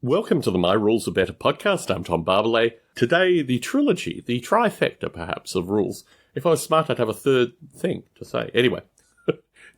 Welcome to the My Rules Are Better podcast. I'm Tom Barbalet. Today, the trilogy, the trifecta perhaps of rules. If I was smart, I'd have a third thing to say. Anyway,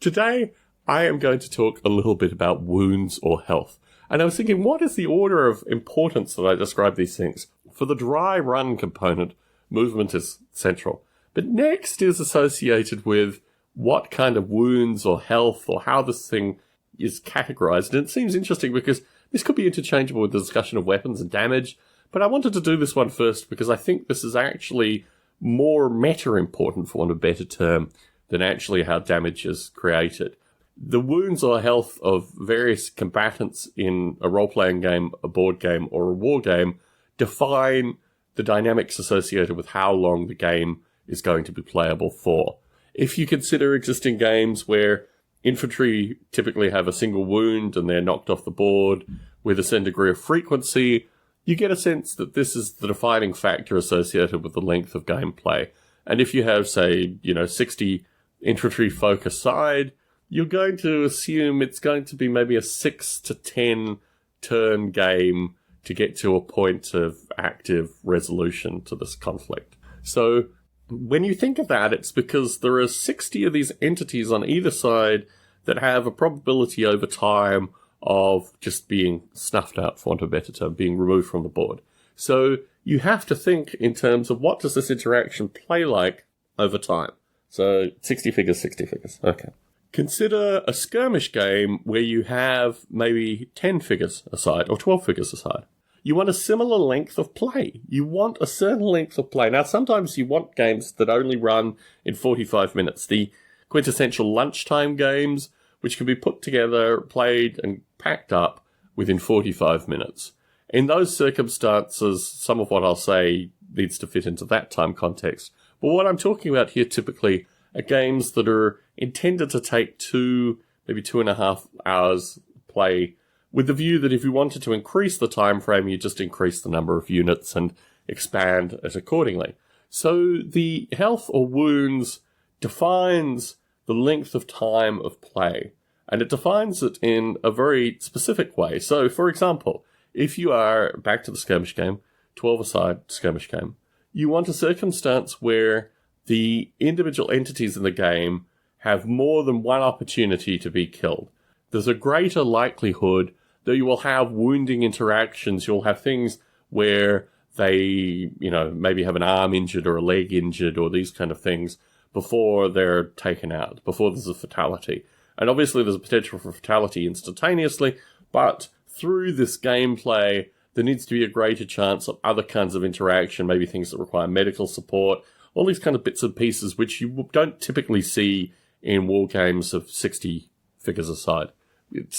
today I am going to talk a little bit about wounds or health. And I was thinking, what is the order of importance that I describe these things? For the dry run component, movement is central. But next is associated with what kind of wounds or health or how this thing is categorized. And it seems interesting because this could be interchangeable with the discussion of weapons and damage, but I wanted to do this one first because I think this is actually more meta-important, for want of a better term, than actually how damage is created. The wounds or health of various combatants in a role-playing game, a board game, or a war game define the dynamics associated with how long the game is going to be playable for. If you consider existing games where infantry typically have a single wound and they're knocked off the board with a certain degree of frequency, you get a sense that this is the defining factor associated with the length of gameplay. And if you have, say, 60 infantry folk aside, you're going to assume it's going to be maybe a 6 to 10 turn game to get to a point of active resolution to this conflict. So when you think of that, it's because there are 60 of these entities on either side that have a probability over time of just being snuffed out, for want of a better term, being removed from the board. So you have to think in terms of what does this interaction play like over time. So 60 figures, 60 figures. Okay. Consider a skirmish game where you have maybe 10 figures aside or 12 figures aside. You want a similar length of play. You want a certain length of play. Now, sometimes you want games that only run in 45 minutes. The quintessential lunchtime games, which can be put together, played, and packed up within 45 minutes. In those circumstances, some of what I'll say needs to fit into that time context. But what I'm talking about here typically are games that are intended to take 2, maybe 2.5 hours play, with the view that if you wanted to increase the time frame, you just increase the number of units and expand it accordingly. So the health or wounds defines the length of time of play, and it defines it in a very specific way. So, for example, if you are, back to the skirmish game, 12-a-side skirmish game, you want a circumstance where the individual entities in the game have more than one opportunity to be killed. There's a greater likelihood that you will have wounding interactions. You'll have things where they, maybe have an arm injured or a leg injured or these kind of things before they're taken out, before there's a fatality. And obviously there's a potential for fatality instantaneously, but through this gameplay, there needs to be a greater chance of other kinds of interaction, maybe things that require medical support, all these kind of bits and pieces which you don't typically see in war games of 60 figures aside.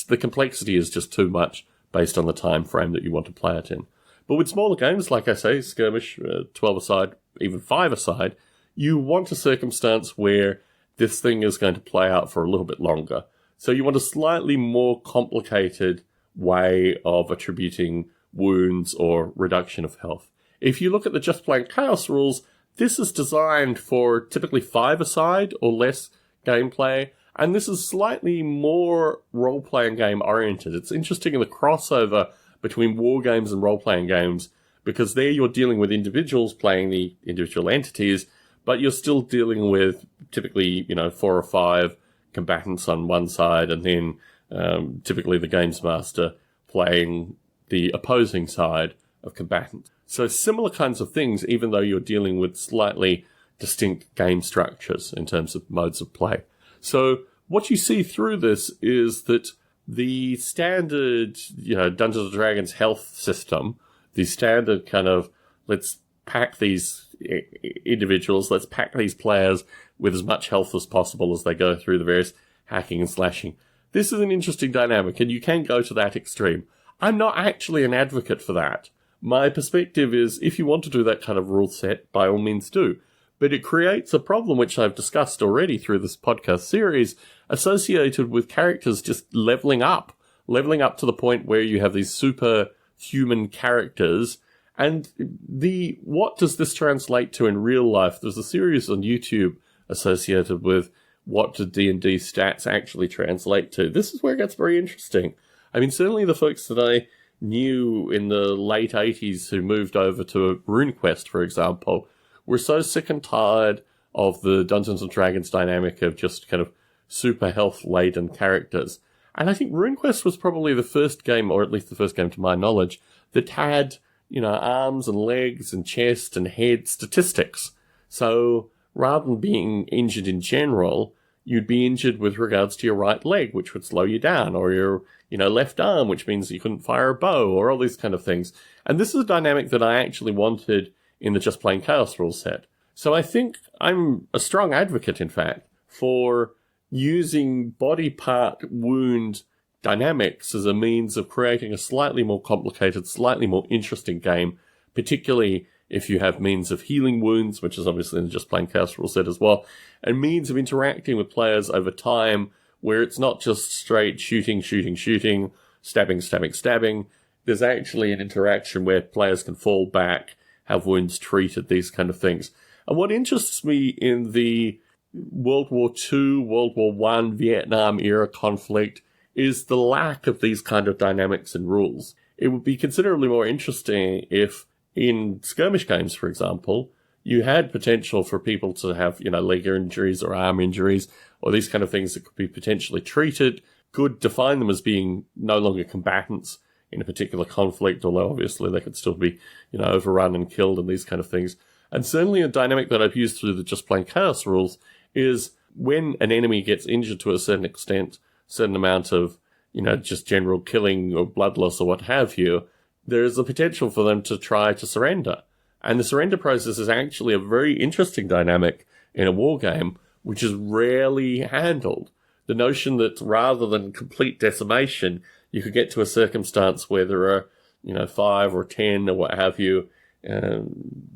The complexity is just too much based on the time frame that you want to play it in. But with smaller games, like I say, skirmish, 12-a-side, even 5-a-side, you want a circumstance where this thing is going to play out for a little bit longer. So you want a slightly more complicated way of attributing wounds or reduction of health. If you look at the Just Plain Chaos rules, this is designed for typically 5-a-side or less gameplay, and this is slightly more role-playing game oriented. It's interesting in the crossover between war games and role-playing games, because there you're dealing with individuals playing the individual entities, but you're still dealing with typically, 4 or 5 combatants on one side, and then typically the games master playing the opposing side of combatants. So similar kinds of things, even though you're dealing with slightly distinct game structures in terms of modes of play. So what you see through this is that the standard, Dungeons & Dragons health system, the standard kind of, let's pack these individuals, let's pack these players with as much health as possible as they go through the various hacking and slashing. This is an interesting dynamic, and you can go to that extreme. I'm not actually an advocate for that. My perspective is, if you want to do that kind of rule set, by all means do. But it creates a problem, which I've discussed already through this podcast series, associated with characters just leveling up to the point where you have these superhuman characters. And what does this translate to in real life? There's a series on YouTube associated with what do D&D stats actually translate to. This is where it gets very interesting. I mean, certainly the folks that I knew in the late 80s who moved over to RuneQuest, for example, were so sick and tired of the Dungeons & Dragons dynamic of just kind of super health-laden characters. And I think RuneQuest was probably the first game, or at least the first game to my knowledge, that had, arms and legs and chest and head statistics. So rather than being injured in general, you'd be injured with regards to your right leg, which would slow you down, or your, left arm, which means you couldn't fire a bow, or all these kind of things. And this is a dynamic that I actually wanted in the Just Plain Chaos rule set. So I think I'm a strong advocate, in fact, for using body part wound dynamics as a means of creating a slightly more complicated, slightly more interesting game, particularly if you have means of healing wounds, which is obviously in the Just Plain Chaos rule set as well, and means of interacting with players over time where it's not just straight shooting, stabbing. There's actually an interaction where players can fall back, have wounds treated, these kind of things. And what interests me in the World War II, World War I, Vietnam era conflict is the lack of these kind of dynamics and rules. It would be considerably more interesting if in skirmish games, for example, you had potential for people to have, leg injuries or arm injuries or these kind of things that could be potentially treated, could define them as being no longer combatants in a particular conflict, although obviously they could still be, overrun and killed and these kind of things. And certainly a dynamic that I've used through the Just Plain Chaos rules is when an enemy gets injured to a certain extent, certain amount of, just general killing or blood loss or what have you, there is the potential for them to try to surrender. And the surrender process is actually a very interesting dynamic in a war game, which is rarely handled. The notion that rather than complete decimation, you could get to a circumstance where there are, 5 or 10 or what have you,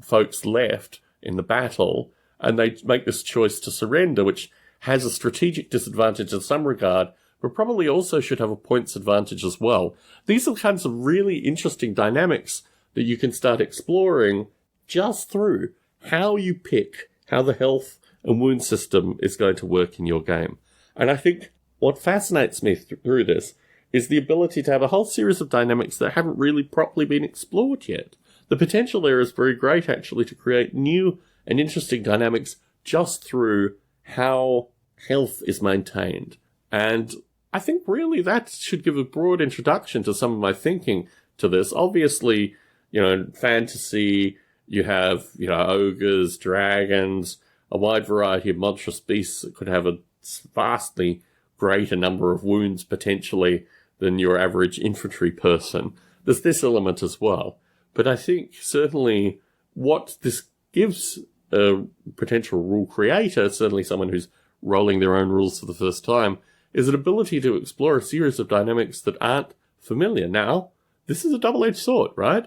folks left in the battle, and they make this choice to surrender, which has a strategic disadvantage in some regard, but probably also should have a points advantage as well. These are the kinds of really interesting dynamics that you can start exploring just through how you pick how the health and wound system is going to work in your game. And I think what fascinates me through this is the ability to have a whole series of dynamics that haven't really properly been explored yet. The potential there is very great, actually, to create new and interesting dynamics just through how health is maintained. And I think really that should give a broad introduction to some of my thinking to this. Obviously, fantasy, you have, ogres, dragons, a wide variety of monstrous beasts that could have a vastly greater number of wounds potentially than your average infantry person. There's this element as well. But I think certainly what this gives a potential rule creator, certainly someone who's rolling their own rules for the first time, is an ability to explore a series of dynamics that aren't familiar. Now, this is a double-edged sword, right?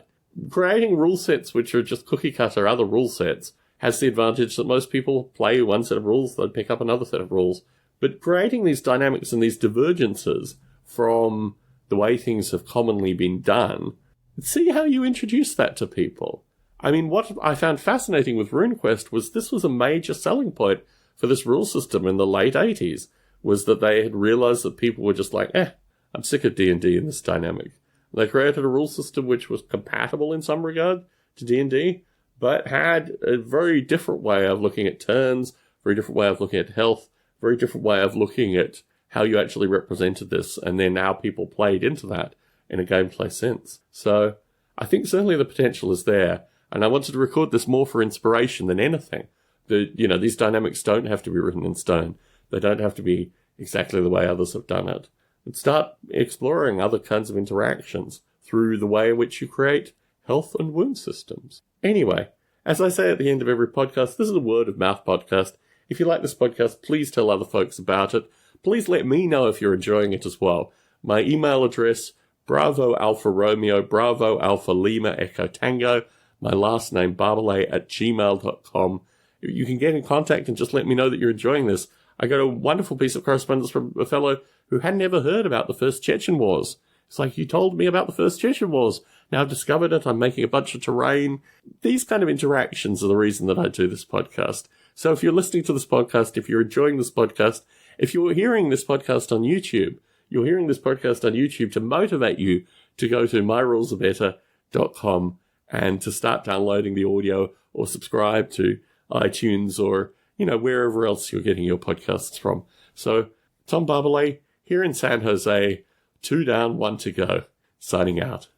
Creating rule sets which are just cookie-cutter other rule sets has the advantage that most people play one set of rules, they'd pick up another set of rules. But creating these dynamics and these divergences from the way things have commonly been done, see how you introduce that to people. I mean, what I found fascinating with RuneQuest was this was a major selling point for this rule system in the late 80s, was that they had realized that people were just like, I'm sick of D&D in this dynamic. They created a rule system which was compatible in some regard to D&D, but had a very different way of looking at turns, very different way of looking at health, very different way of looking at how you actually represented this, and then how people played into that in a gameplay sense. So I think certainly the potential is there, and I wanted to record this more for inspiration than anything. These dynamics don't have to be written in stone. They don't have to be exactly the way others have done it. And start exploring other kinds of interactions through the way in which you create health and wound systems. Anyway, as I say at the end of every podcast, this is a word of mouth podcast. If you like this podcast, please tell other folks about it. Please let me know if you're enjoying it as well. My email address, Bravo Alpha Romeo, Bravo Alpha Lima Echo Tango, my last name, barbalay@gmail.com. You can get in contact and just let me know that you're enjoying this. I got a wonderful piece of correspondence from a fellow who had never heard about the First Chechen Wars. It's like, you told me about the First Chechen Wars. Now I've discovered it. I'm making a bunch of terrain. These kind of interactions are the reason that I do this podcast. So if you're listening to this podcast, if you're enjoying this podcast, if you're hearing this podcast on YouTube, you're hearing this podcast on YouTube to motivate you to go to myrulesarbetter.com and to start downloading the audio or subscribe to iTunes or, wherever else you're getting your podcasts from. So, Tom Barbalet here in San Jose, 2 down, 1 to go, signing out.